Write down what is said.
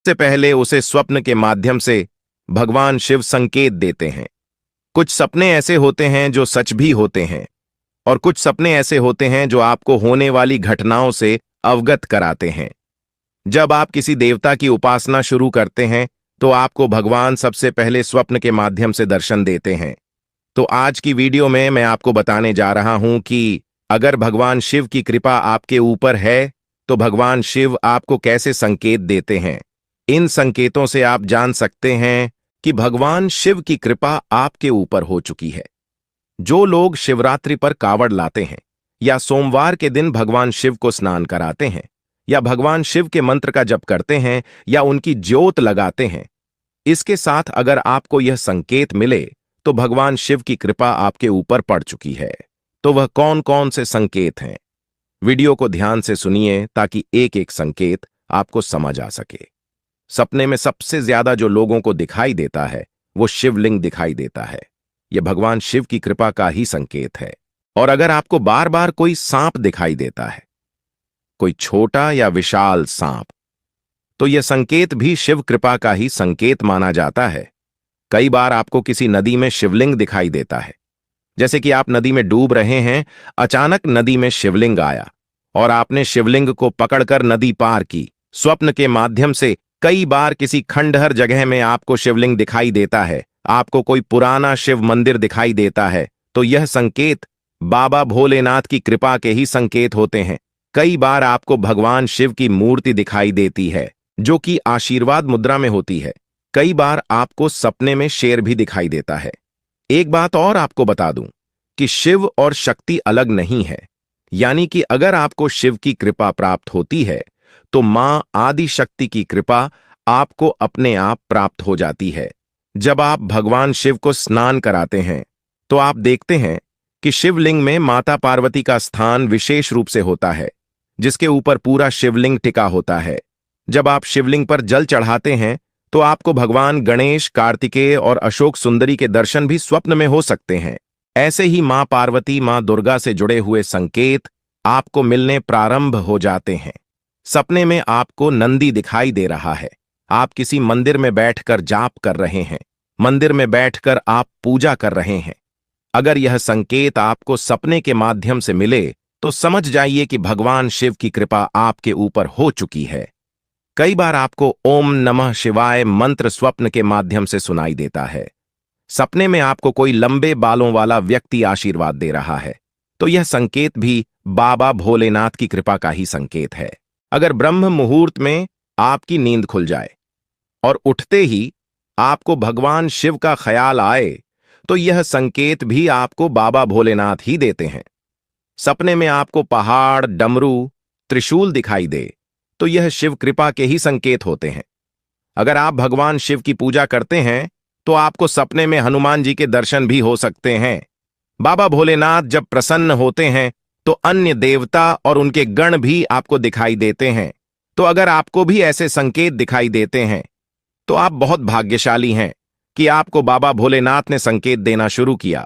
से पहले उसे स्वप्न के माध्यम से भगवान शिव संकेत देते हैं। कुछ सपने ऐसे होते हैं जो सच भी होते हैं और कुछ सपने ऐसे होते हैं जो आपको होने वाली घटनाओं से अवगत कराते हैं। जब आप किसी देवता की उपासना शुरू करते हैं तो आपको भगवान सबसे पहले स्वप्न के माध्यम से दर्शन देते हैं। तो आज की वीडियो में मैं आपको बताने जा रहा हूं कि अगर भगवान शिव की कृपा आपके ऊपर है तो भगवान शिव आपको कैसे संकेत देते हैं। इन संकेतों से आप जान सकते हैं कि भगवान शिव की कृपा आपके ऊपर हो चुकी है। जो लोग शिवरात्रि पर कावड़ लाते हैं या सोमवार के दिन भगवान शिव को स्नान कराते हैं या भगवान शिव के मंत्र का जप करते हैं या उनकी ज्योत लगाते हैं, इसके साथ अगर आपको यह संकेत मिले तो भगवान शिव की कृपा आपके ऊपर पड़ चुकी है। तो वह कौन कौन से संकेत हैं? वीडियो को ध्यान से सुनिए ताकि एक एक संकेत आपको समझ आ सके। सपने में सबसे ज्यादा जो लोगों को दिखाई देता है वो शिवलिंग दिखाई देता है। यह भगवान शिव की कृपा का ही संकेत है। और अगर आपको बार बार कोई सांप दिखाई देता है, कोई छोटा या विशाल सांप, तो यह संकेत भी शिव कृपा का ही संकेत माना जाता है। कई बार आपको किसी नदी में शिवलिंग दिखाई देता है, जैसे कि आप नदी में डूब रहे हैं, अचानक नदी में शिवलिंग आया और आपने शिवलिंग को पकड़कर नदी पार की। स्वप्न के माध्यम से कई बार किसी खंडहर जगह में आपको शिवलिंग दिखाई देता है, आपको कोई पुराना शिव मंदिर दिखाई देता है, तो यह संकेत बाबा भोलेनाथ की कृपा के ही संकेत होते हैं। कई बार आपको भगवान शिव की मूर्ति दिखाई देती है जो कि आशीर्वाद मुद्रा में होती है। कई बार आपको सपने में शेर भी दिखाई देता है। एक बात और आपको बता दूं कि शिव और शक्ति अलग नहीं है, यानी कि अगर आपको शिव की कृपा प्राप्त होती है तो मां आदि शक्ति की कृपा आपको अपने आप प्राप्त हो जाती है। जब आप भगवान शिव को स्नान कराते हैं तो आप देखते हैं कि शिवलिंग में माता पार्वती का स्थान विशेष रूप से होता है, जिसके ऊपर पूरा शिवलिंग टिका होता है। जब आप शिवलिंग पर जल चढ़ाते हैं तो आपको भगवान गणेश, कार्तिकेय और अशोक सुंदरी के दर्शन भी स्वप्न में हो सकते हैं। ऐसे ही मां पार्वती, मां दुर्गा से जुड़े हुए संकेत आपको मिलने प्रारंभ हो जाते हैं। सपने में आपको नंदी दिखाई दे रहा है, आप किसी मंदिर में बैठकर जाप कर रहे हैं, मंदिर में बैठकर आप पूजा कर रहे हैं। अगर यह संकेत आपको सपने के माध्यम से मिले तो समझ जाइए कि भगवान शिव की कृपा आपके ऊपर हो चुकी है। कई बार आपको ओम नमः शिवाय मंत्र स्वप्न के माध्यम से सुनाई देता है। सपने में आपको कोई लंबे बालों वाला व्यक्ति आशीर्वाद दे रहा है, तो यह संकेत भी बाबा भोलेनाथ की कृपा का ही संकेत है। अगर ब्रह्म मुहूर्त में आपकी नींद खुल जाए और उठते ही आपको भगवान शिव का ख्याल आए तो यह संकेत भी आपको बाबा भोलेनाथ ही देते हैं। सपने में आपको पहाड़, डमरू, त्रिशूल दिखाई दे तो यह शिव कृपा के ही संकेत होते हैं। अगर आप भगवान शिव की पूजा करते हैं तो आपको सपने में हनुमान जी के दर्शन भी हो सकते हैं। बाबा भोलेनाथ जब प्रसन्न होते हैं तो अन्य देवता और उनके गण भी आपको दिखाई देते हैं। तो अगर आपको भी ऐसे संकेत दिखाई देते हैं तो आप बहुत भाग्यशाली हैं कि आपको बाबा भोलेनाथ ने संकेत देना शुरू किया।